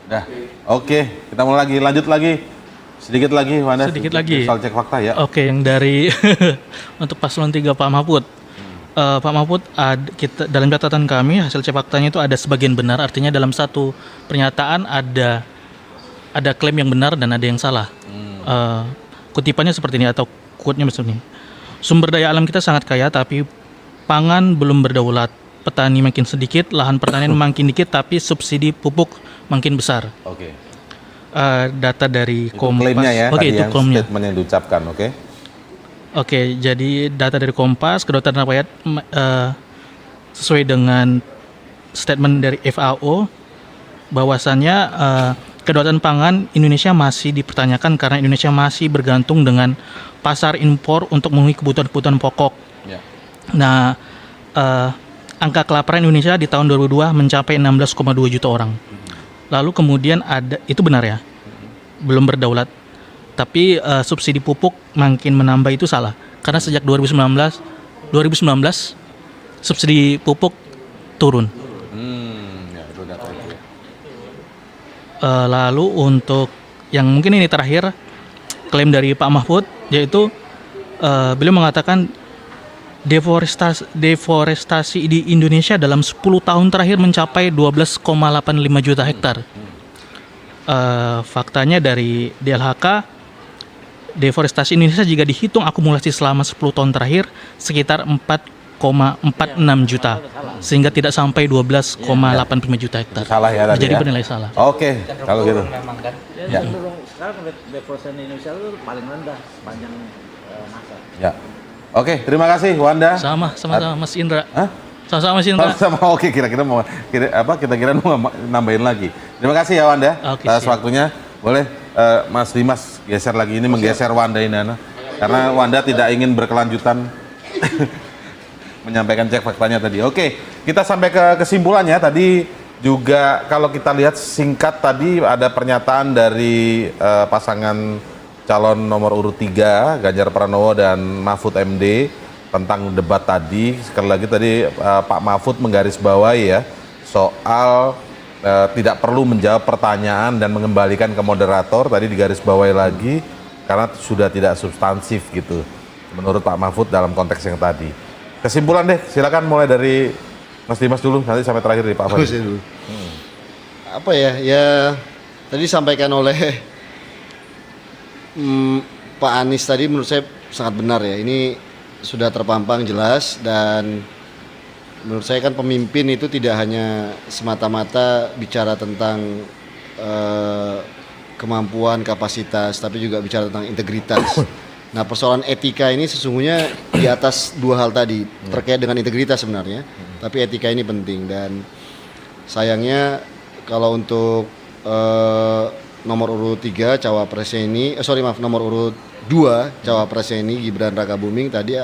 Dah. Oke, kita mulai lagi. Lanjut lagi. Sedikit lagi, Wanda. Sedikit lagi. Soal cek fakta ya. Oke, yang dari untuk paslon 3 Pak Mahfud. Pak Mahfud, kita dalam catatan kami hasil cek faktanya itu ada sebagian benar, artinya dalam satu pernyataan ada klaim yang benar dan ada yang salah. Kutipannya seperti ini atau quote-nya seperti ini. Sumber daya alam kita sangat kaya tapi pangan belum berdaulat. Petani makin sedikit, lahan pertanian makin dikit tapi subsidi pupuk makin besar. Oke. Data dari Itu Kompas. klaimnya ya, Oke, tadi itu yang klaimnya. statement yang diucapkan, oke? Oke, jadi data dari Kompas, Kedaulatan Rakyat sesuai dengan statement dari FAO bahwasannya kedaulatan pangan Indonesia masih dipertanyakan karena Indonesia masih bergantung dengan pasar impor untuk memenuhi kebutuhan-kebutuhan pokok. Ya. Nah, angka kelaparan Indonesia di tahun 2002 mencapai 16,2 juta orang. Lalu kemudian itu benar ya, belum berdaulat. Tapi subsidi pupuk makin menambah itu salah. Karena sejak 2019 subsidi pupuk turun. Ya, itu data itu. Lalu untuk yang mungkin ini terakhir, klaim dari Pak Mahfud, yaitu beliau mengatakan deforestasi di Indonesia dalam 10 tahun terakhir mencapai 12,85 juta hektar. Faktanya dari DLHK, deforestasi Indonesia jika dihitung akumulasi selama 10 tahun terakhir sekitar 4,46 juta, sehingga tidak sampai 12,85 juta hektar. Salah ya tadi Jadi ya? bernilai salah. Oke, kalau gitu. Memang kan. Ya. Cenderung sekarang deforestasi Indonesia itu paling rendah sepanjang masa. Ya. Oke, terima kasih Wanda. Sama Mas Indra. Hah? Sama Mas Indra. Sama oke, kira-kira mau nambahin lagi. Terima kasih ya Wanda Oke, atas siap. waktunya. Boleh Mas Dimas geser lagi ini, menggeser Wanda ini karena Wanda tidak ingin berkelanjutan menyampaikan cek faktanya tadi. Oke, kita sampai ke kesimpulannya tadi juga kalau kita lihat singkat tadi ada pernyataan dari pasangan calon nomor urut 3 Ganjar Pranowo dan Mahfud MD tentang debat tadi. Sekali lagi tadi Pak Mahfud menggarisbawahi ya soal tidak perlu menjawab pertanyaan dan mengembalikan ke moderator, tadi digarisbawahi lagi karena sudah tidak substansif gitu menurut Pak Mahfud dalam konteks yang tadi. Kesimpulan deh, silakan mulai dari Mas Dimas dulu, nanti sampai terakhir dari Pak Fadil. Dulu. Apa ya tadi disampaikan oleh Pak Anies tadi menurut saya sangat benar ya. Ini sudah terpampang jelas dan menurut saya kan pemimpin itu tidak hanya semata-mata bicara tentang kemampuan, kapasitas, tapi juga bicara tentang integritas. Nah, persoalan etika ini sesungguhnya di atas dua hal tadi, terkait dengan integritas sebenarnya, tapi etika ini penting dan sayangnya kalau untuk nomor urut 3 cawapresnya ini, nomor urut 2 cawapresnya ini Gibran Rakabuming tadi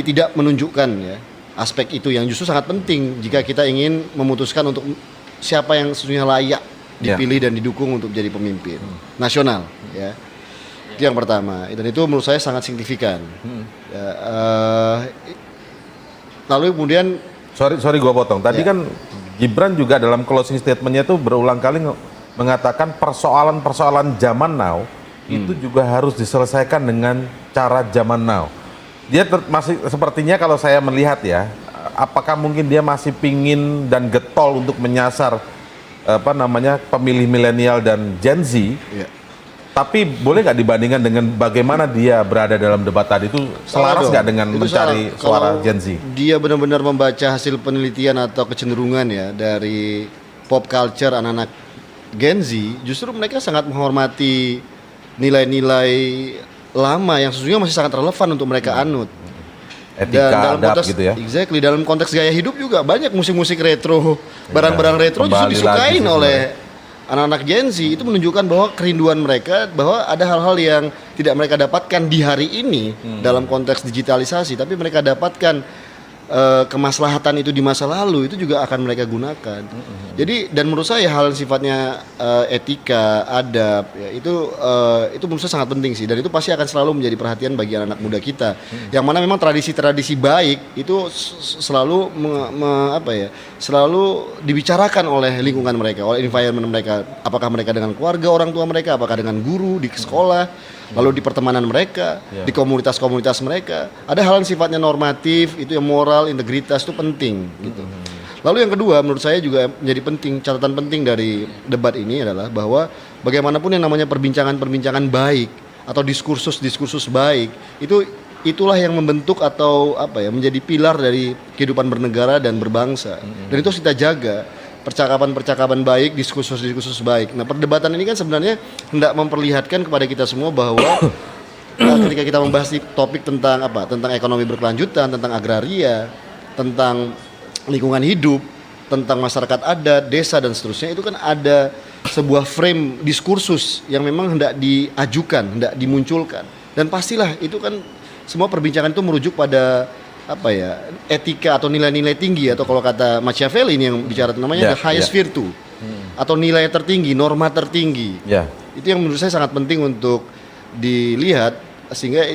tidak menunjukkan ya aspek itu yang justru sangat penting jika kita ingin memutuskan untuk siapa yang sesungguhnya layak dipilih dan didukung untuk jadi pemimpin nasional ya. Itu yang pertama dan itu menurut saya sangat signifikan. Ya, lalu kemudian Sorry gua potong. Tadi kan Gibran juga dalam closing statementnya itu berulang kali mengatakan persoalan-persoalan zaman now itu juga harus diselesaikan dengan cara zaman now. Dia masih sepertinya kalau saya melihat ya, apakah mungkin dia masih pingin dan getol untuk menyasar pemilih milenial dan Gen Z? ya. Tapi boleh nggak dibandingkan dengan bagaimana dia berada dalam debat tadi itu selaras nggak dengan Itu mencari salah. suara Kalau Gen Z? Dia benar-benar membaca hasil penelitian atau kecenderungan ya dari pop culture anak-anak Gen Z, justru mereka sangat menghormati nilai-nilai lama yang sesungguhnya masih sangat relevan untuk mereka anut. Etika, adab gitu ya? Exactly, dalam konteks gaya hidup juga banyak musik-musik retro, barang-barang retro justru kembali disukain lagi oleh anak-anak Gen Z. Itu menunjukkan bahwa kerinduan mereka bahwa ada hal-hal yang tidak mereka dapatkan di hari ini dalam konteks digitalisasi, tapi mereka dapatkan kemaslahatan itu di masa lalu itu juga akan mereka gunakan. Jadi dan menurut saya hal yang sifatnya etika, adab ya, itu menurut saya sangat penting sih, dan itu pasti akan selalu menjadi perhatian bagi anak-anak muda kita. Yang mana memang tradisi-tradisi baik itu selalu selalu dibicarakan oleh lingkungan mereka, oleh environment mereka. Apakah mereka dengan keluarga orang tua mereka, apakah dengan guru di sekolah, lalu di pertemanan mereka, di komunitas-komunitas mereka. Ada hal yang sifatnya normatif, itu yang moral, integritas itu penting gitu. Lalu yang kedua menurut saya juga menjadi penting, catatan penting dari debat ini adalah bahwa bagaimanapun yang namanya perbincangan-perbincangan baik atau diskursus-diskursus baik, itulah yang membentuk atau menjadi pilar dari kehidupan bernegara dan berbangsa. Dan itu harus kita jaga. Percakapan-percakapan baik, diskursus-diskursus baik. Nah, perdebatan ini kan sebenarnya hendak memperlihatkan kepada kita semua bahwa ketika kita membahas topik tentang tentang ekonomi berkelanjutan, tentang agraria, tentang lingkungan hidup, tentang masyarakat adat, desa dan seterusnya, itu kan ada sebuah frame diskursus yang memang hendak diajukan, hendak dimunculkan. Dan pastilah itu kan semua perbincangan itu merujuk pada etika atau nilai-nilai tinggi, atau kalau kata Machiavelli ini yang bicara namanya the highest virtue, atau nilai tertinggi, norma tertinggi. Itu yang menurut saya sangat penting untuk dilihat, sehingga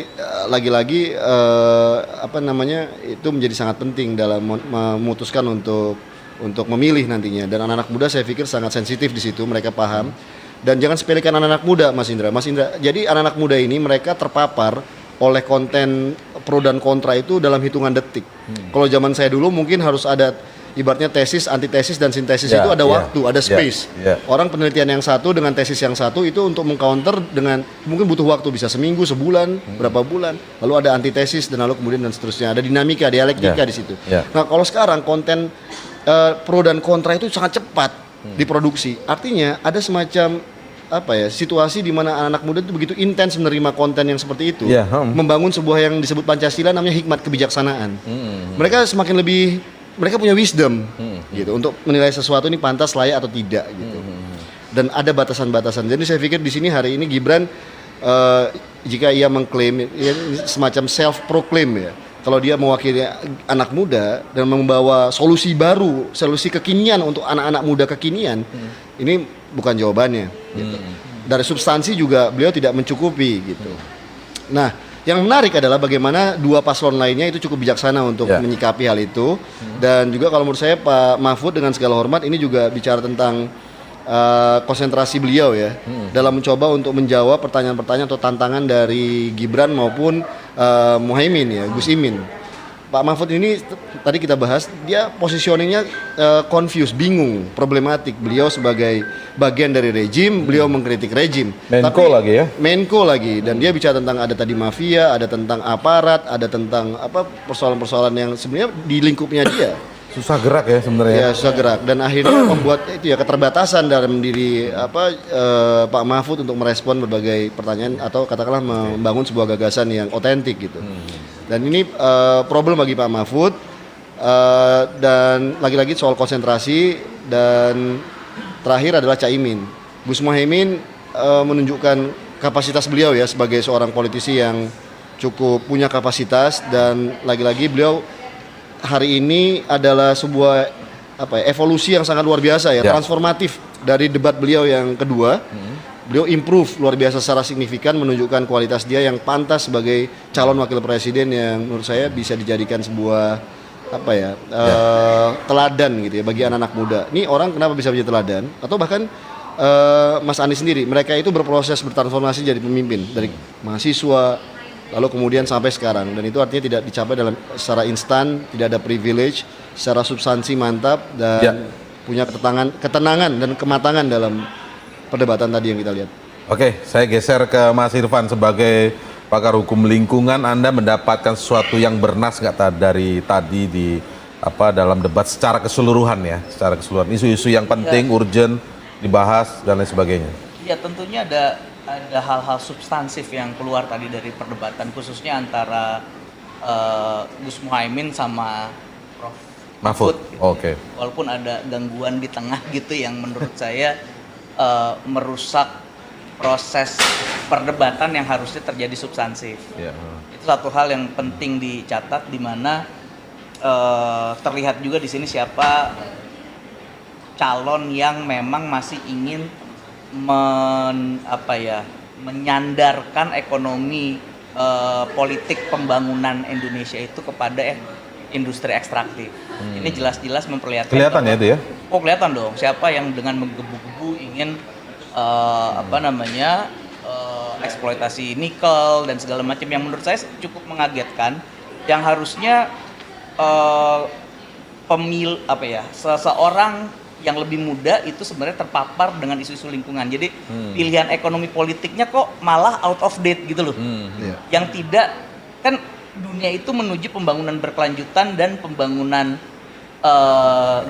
lagi-lagi itu menjadi sangat penting dalam memutuskan untuk memilih nantinya. Dan anak-anak muda saya pikir sangat sensitif di situ, mereka paham. Dan jangan sepelekan anak-anak muda, Mas Indra. Jadi anak-anak muda ini mereka terpapar oleh konten pro dan kontra itu dalam hitungan detik. Kalau zaman saya dulu mungkin harus ada ibaratnya tesis, antitesis dan sintesis, itu ada waktu, ada space. Orang penelitian yang satu dengan tesis yang satu itu untuk mengcounter dengan mungkin butuh waktu, bisa seminggu, sebulan, berapa bulan. Lalu ada antitesis dan lalu kemudian dan seterusnya. Ada dinamika, dialektika di situ. Nah, kalau sekarang konten pro dan kontra itu sangat cepat diproduksi. Artinya ada semacam situasi di mana anak muda itu begitu intens menerima konten yang seperti itu, membangun sebuah yang disebut Pancasila, namanya hikmat kebijaksanaan. Mereka punya wisdom gitu untuk menilai sesuatu ini pantas, layak atau tidak gitu. Dan ada batasan-batasan. Jadi saya pikir di sini hari ini Gibran jika ia mengklaim semacam self proclaim ya, kalau dia mewakili anak muda dan membawa solusi baru, solusi kekinian untuk anak-anak muda kekinian, ini bukan jawabannya gitu. Dari substansi juga beliau tidak mencukupi gitu. Nah, yang menarik adalah bagaimana dua paslon lainnya itu cukup bijaksana untuk menyikapi hal itu. Dan juga kalau menurut saya Pak Mahfud dengan segala hormat ini juga bicara tentang konsentrasi beliau ya, dalam mencoba untuk menjawab pertanyaan-pertanyaan atau tantangan dari Gibran maupun Muhaimin ya, Gus Imin. Pak Mahfud ini tadi kita bahas, dia positioningnya confused, bingung, problematik. Beliau sebagai bagian dari rejim, beliau mengkritik rejim. Menko lagi, dan dia bicara tentang ada tadi mafia, ada tentang aparat, ada tentang persoalan-persoalan yang sebenarnya di lingkupnya dia. Susah gerak ya sebenarnya. Ya, susah gerak, dan akhirnya membuat itu ya keterbatasan dalam diri Pak Mahfud untuk merespon berbagai pertanyaan atau katakanlah membangun sebuah gagasan yang otentik gitu. Dan ini problem bagi Pak Mahfud, dan lagi-lagi soal konsentrasi. Dan terakhir adalah Caimin. Gus Muhaimin menunjukkan kapasitas beliau ya sebagai seorang politisi yang cukup punya kapasitas, dan lagi-lagi beliau hari ini adalah sebuah evolusi yang sangat luar biasa ya, transformatif dari debat beliau yang kedua. Beliau improve luar biasa secara signifikan, menunjukkan kualitas dia yang pantas sebagai calon wakil presiden yang menurut saya bisa dijadikan sebuah teladan gitu ya bagi anak-anak muda. Ini orang kenapa bisa menjadi teladan, atau bahkan Mas Anies sendiri, mereka itu berproses bertransformasi jadi pemimpin dari mahasiswa lalu kemudian sampai sekarang, dan itu artinya tidak dicapai dalam secara instan, tidak ada privilege, secara substansi mantap, dan punya ketenangan dan kematangan dalam perdebatan tadi yang kita lihat. Oke, saya geser ke Mas Irfan sebagai pakar hukum lingkungan. Anda mendapatkan sesuatu yang bernas nggak dari tadi di dalam debat secara keseluruhan ya, secara keseluruhan isu-isu yang penting, urgent dibahas dan lain sebagainya. Ya, tentunya ada hal-hal substansif yang keluar tadi dari perdebatan, khususnya antara Gus Muhaimin sama Prof. Mahfud. Gitu. Oke. Walaupun ada gangguan di tengah gitu yang menurut saya merusak proses perdebatan yang harusnya terjadi substansif. Itu satu hal yang penting dicatat, di mana terlihat juga di sini siapa calon yang memang masih ingin menyandarkan ekonomi politik pembangunan Indonesia itu kepada industri ekstraktif. Ini jelas-jelas memperlihatkan. Kelihatan ya itu ya? Oh kelihatan dong. Siapa yang dengan menggebu-gebu ingin eksploitasi nikel dan segala macam yang menurut saya cukup mengagetkan. Yang harusnya seseorang yang lebih muda itu sebenarnya terpapar dengan isu-isu lingkungan. Jadi pilihan ekonomi politiknya kok malah out of date gitu loh. Yang tidak, kan dunia itu menuju pembangunan berkelanjutan dan pembangunan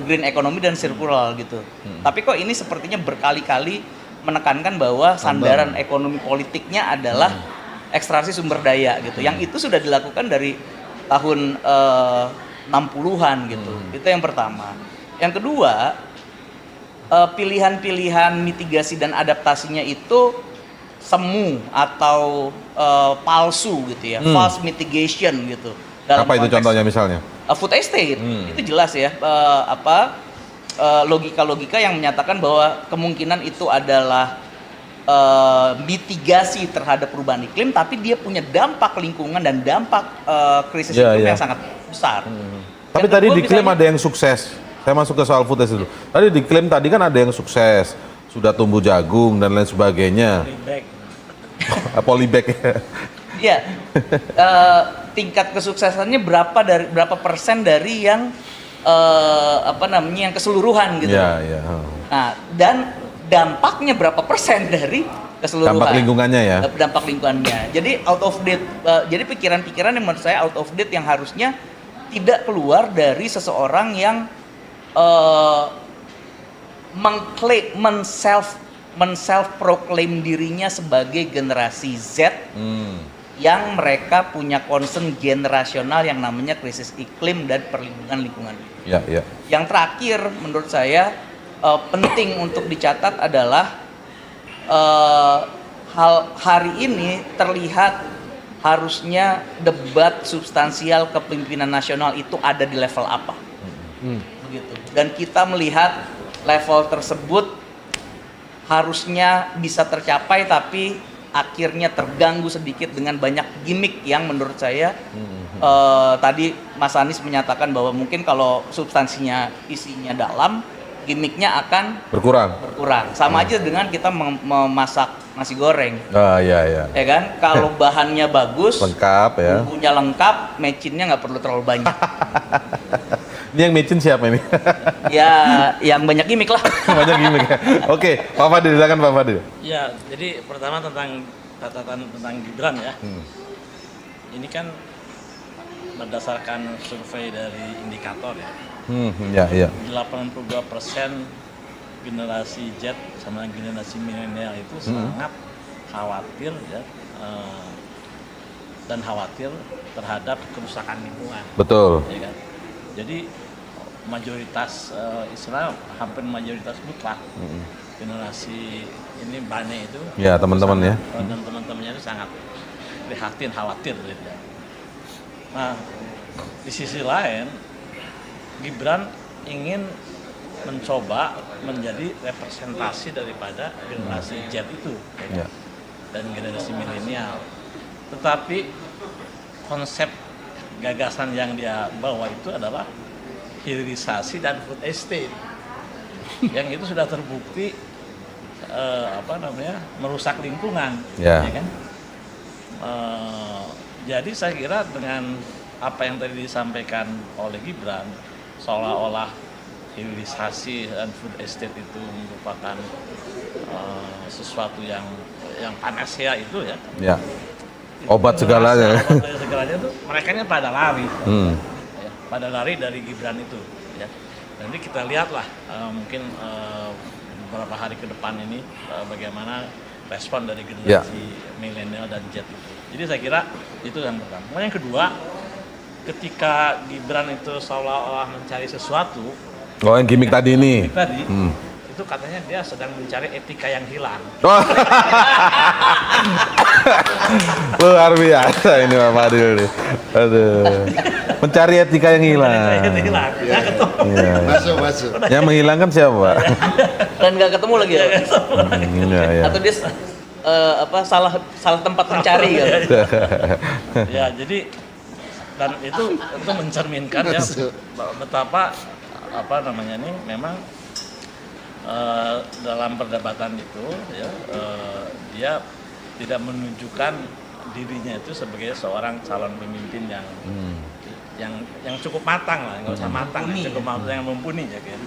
green economy dan circular gitu. Tapi kok ini sepertinya berkali-kali menekankan bahwa sandaran ekonomi politiknya adalah ekstraksi sumber daya gitu. Yang itu sudah dilakukan dari tahun 60-an gitu. Itu yang pertama. Yang kedua, pilihan-pilihan mitigasi dan adaptasinya itu semu atau palsu gitu ya, false mitigation gitu. Dalam Apa itu konteks, contohnya misalnya? food estate itu jelas ya, logika-logika yang menyatakan bahwa kemungkinan itu adalah mitigasi terhadap perubahan iklim, tapi dia punya dampak lingkungan dan dampak krisis iklim yang sangat besar. Tapi tadi diklaim ada yang sukses. Saya masuk ke soal food estate dulu. Tadi diklaim tadi kan ada yang sukses, sudah tumbuh jagung dan lain sebagainya. Polybag. Iya. Tingkat kesuksesannya berapa persen dari yang yang keseluruhan gitu. Iya. Nah, dan dampaknya berapa persen dari keseluruhan. Dampak lingkungannya ya. Dampak lingkungannya. Jadi out of date. Jadi pikiran-pikiran yang menurut saya out of date yang harusnya tidak keluar dari seseorang yang men-self proclaim dirinya sebagai generasi Z yang mereka punya concern generasional yang namanya krisis iklim dan perlindungan lingkungan. Ya. Yang terakhir menurut saya penting untuk dicatat adalah hari ini terlihat harusnya debat substansial kepemimpinan nasional itu ada di level apa. Begitu. Dan kita melihat level tersebut harusnya bisa tercapai tapi akhirnya terganggu sedikit dengan banyak gimmick yang menurut saya tadi Mas Anies menyatakan bahwa mungkin kalau substansinya isinya dalam, gimmicknya akan berkurang. Sama aja dengan kita memasak nasi goreng. Iya. Ya kan? Kalau bahannya bagus, Lengkap ya. bumbunya lengkap, mecinnya nggak perlu terlalu banyak. Ini yang mecin siapa ini? Ya, yang banyak gimmick lah. Banyak gimmick ya. Oke, Pak Fadil, silakan Pak Fadil. Ya, jadi pertama tentang catatan tentang Gibran ya. Ini kan berdasarkan survei dari indikator ya. Iya. 82% generasi Z sama generasi milenial itu sangat khawatir ya, dan khawatir terhadap kerusakan lingkungan. Betul. Ya kan? Jadi mayoritas hampir mayoritas mutlak generasi ini Bane itu Ya, teman-teman ya. dan teman-temannya itu sangat prihatin, khawatir gitu ya. Nah, di sisi lain Gibran ingin mencoba menjadi representasi daripada generasi Z itu ya kan? Ya. Dan generasi milenial. Tetapi konsep gagasan yang dia bawa itu adalah hilirisasi dan food estate yang itu sudah terbukti merusak lingkungan, Ya. kan? Jadi saya kira dengan apa yang tadi disampaikan oleh Gibran, seolah-olah hilirisasi dan food estate itu merupakan sesuatu yang panacea itu ya. Ya. Obat segalanya. Obat segalanya itu mereka pada lari. Ya, pada lari dari Gibran itu ya. Nanti kita lihatlah mungkin beberapa hari ke depan ini bagaimana respon dari generasi milenial dan Z itu. Jadi saya kira itu yang pertama. Kemudian yang kedua, ketika Gibran itu seolah-olah mencari sesuatu, yang gimmick tadi ini. Itu katanya dia sedang mencari etika yang hilang. Luar biasa ini Pak Fadil nih. Aduh. Mencari etika yang hilang. Hilang. Nggak ketemu. Iya. Masuk. Yang menghilangkan siapa, Pak? Dan nggak ketemu lagi ya? Iya, iya. Atau dia salah tempat mencari kan? Ya, jadi dan itu mencerminkan ya betapa apa namanya nih memang dalam perdebatan itu ya dia tidak menunjukkan dirinya itu sebagai seorang calon pemimpin yang cukup matang lah, nggak usah matang, cukup matang, yang mumpuni ya kan,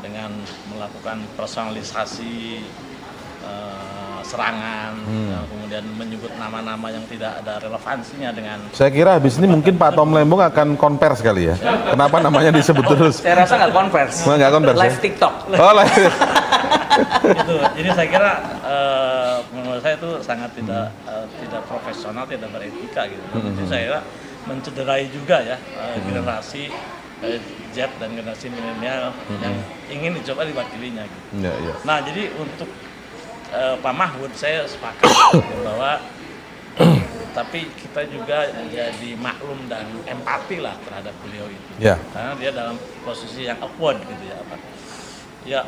dengan melakukan personalisasi serangan, kemudian menyebut nama-nama yang tidak ada relevansinya dengan. Saya kira habis ini mungkin Pak Tom Lembong akan konvers kali ya. Kenapa namanya disebut terus? Saya rasa nggak konvers. Nggak konvers ya? Live TikTok. Oh, live. Gitu. Jadi saya kira menurut saya itu sangat tidak profesional, tidak beretika gitu. Jadi saya kira mencederai juga ya generasi Z dan generasi milenial yang ingin dicoba diwakilinya gitu. Iya, iya. Nah, jadi untuk Pak Mahfud saya sepakat bahwa tapi kita juga jadi maklum dan empati lah terhadap beliau itu. Ya. Karena dia dalam posisi yang awkward gitu ya apa. Ya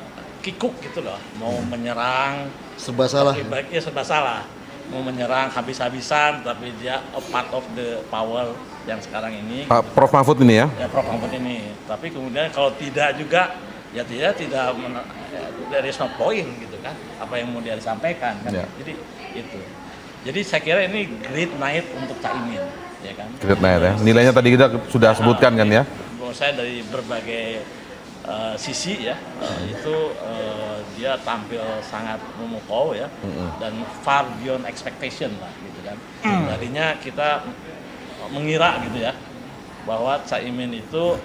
kikuk gitu loh, mau menyerang Serba salah. baiknya serba salah. Mau menyerang habis-habisan tapi dia a part of the power yang sekarang ini. Pak Prof Mahfud ini ya. Ya Prof Mahfud ini. Tapi kemudian kalau tidak juga ya tidak there is no point gitu kan, apa yang mau dia disampaikan kan. Ya. Jadi itu, jadi saya kira ini great night untuk Caimin ya kan. Great night ya. Nilainya tadi kita sudah sebutkan kan ya. Menurut saya dari berbagai sisi ya itu dia tampil sangat memukau ya dan far beyond expectation lah gitu kan. Tadinya kita mengira gitu ya bahwa Caimin itu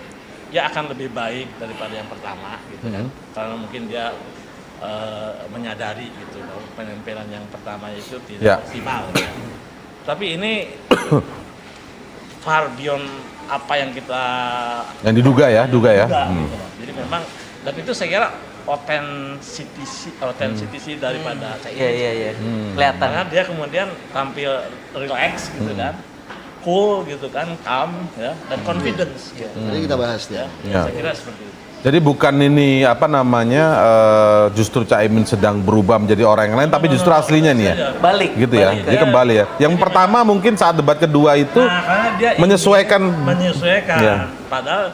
ya akan lebih baik daripada yang pertama gitu kan, karena mungkin dia menyadari gitu bahwa penampilan yang pertama itu tidak optimal ya. Tapi ini far beyond apa yang kita diduga ya. gitu. Jadi memang dan itu saya kira authenticity daripada Caimin. Iya. Kelihatan. Karena dia kemudian tampil relax gitu kan, cool gitu kan, calm ya, dan confidence gitu. Tadi kita bahas Ya, ya. saya kira seperti itu. Jadi bukan ini apa namanya justru Caimin sedang berubah menjadi orang yang lain, tapi justru aslinya nih ya. Balik. Gitu ya. Balik. Dia kembali ya. Yang pertama mungkin saat debat kedua itu Nah, karena dia menyesuaikan. menyesuaikan. Ya. Padahal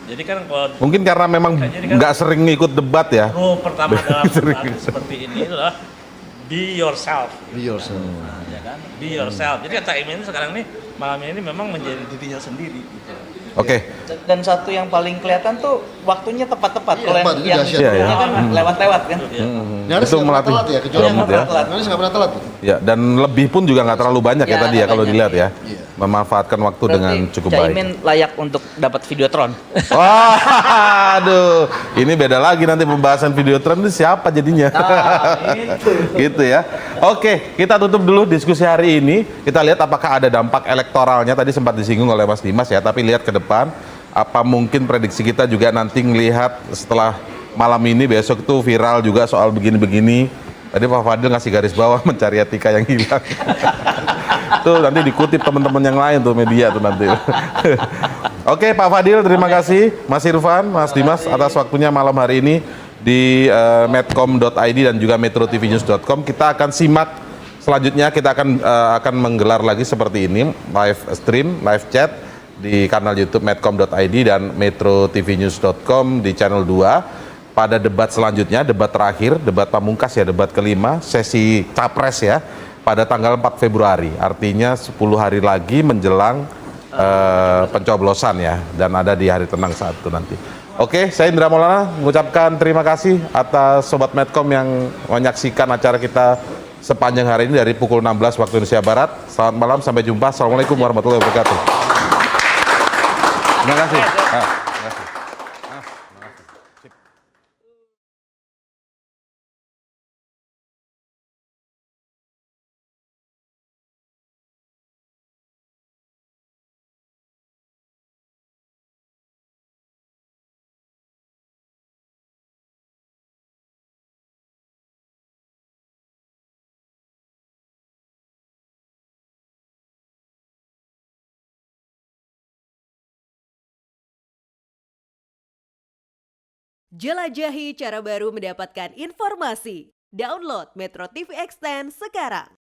jadi kan kalau Mungkin karena memang Jadi kan- nggak sering ikut debat ya. rule pertama dalam debat seperti ini adalah be yourself. Be yourself. Ya kan? Be yourself. Jadi Caimin sekarang nih malam ini memang menjadi dirinya sendiri gitu. Oke. Dan satu yang paling kelihatan tuh waktunya tepat-tepat. Iya, Kalau tepat, itu yang dahsyat. sebelumnya Iya, kan lewat-lewat kan. Nyaris Itu nggak pernah melatih. telat ya, kecuali Nggak pernah telat. Nyaris nggak pernah telat. Ya, dan lebih pun juga nggak terlalu banyak ya, Ya, tadi ya nggak kalau banyak. dilihat ya. Iya. Memanfaatkan waktu Berarti dengan cukup baik. Caimin layak untuk dapat Videotron. Wah, aduh, ini beda lagi nanti pembahasan Videotron itu siapa jadinya. Gitu ya. Oke, kita tutup dulu diskusi hari ini. Kita lihat apakah ada dampak elektoralnya. Tadi sempat disinggung oleh Mas Dimas ya, tapi lihat ke depan. Apa mungkin prediksi kita juga nanti ngelihat setelah malam ini, besok itu viral juga soal begini-begini. Tadi Pak Fadil ngasih garis bawah mencari etika yang hilang. Tuh nanti dikutip teman-teman yang lain tuh media tuh nanti. Oke Pak Fadil, terima kasih. Mas Irfan, Mas Dimas atas waktunya malam hari ini di medcom.id dan juga metrotvnews.com. Kita akan simak selanjutnya, kita akan menggelar lagi seperti ini, live stream, live chat di kanal YouTube medcom.id dan metrotvnews.com di channel 2 pada debat selanjutnya, debat terakhir, debat pamungkas ya, debat kelima, sesi capres ya, pada tanggal 4 Februari, artinya 10 hari lagi menjelang pencoblosan ya, dan ada di hari tenang saat itu nanti. Oke, saya Indra Maulana mengucapkan terima kasih atas Sobat Medcom yang menyaksikan acara kita sepanjang hari ini dari pukul 16 waktu Indonesia Barat. Selamat malam, sampai jumpa. Assalamualaikum warahmatullahi wabarakatuh. Terima kasih. Jelajahi cara baru mendapatkan informasi. Download Metro TV Extend sekarang.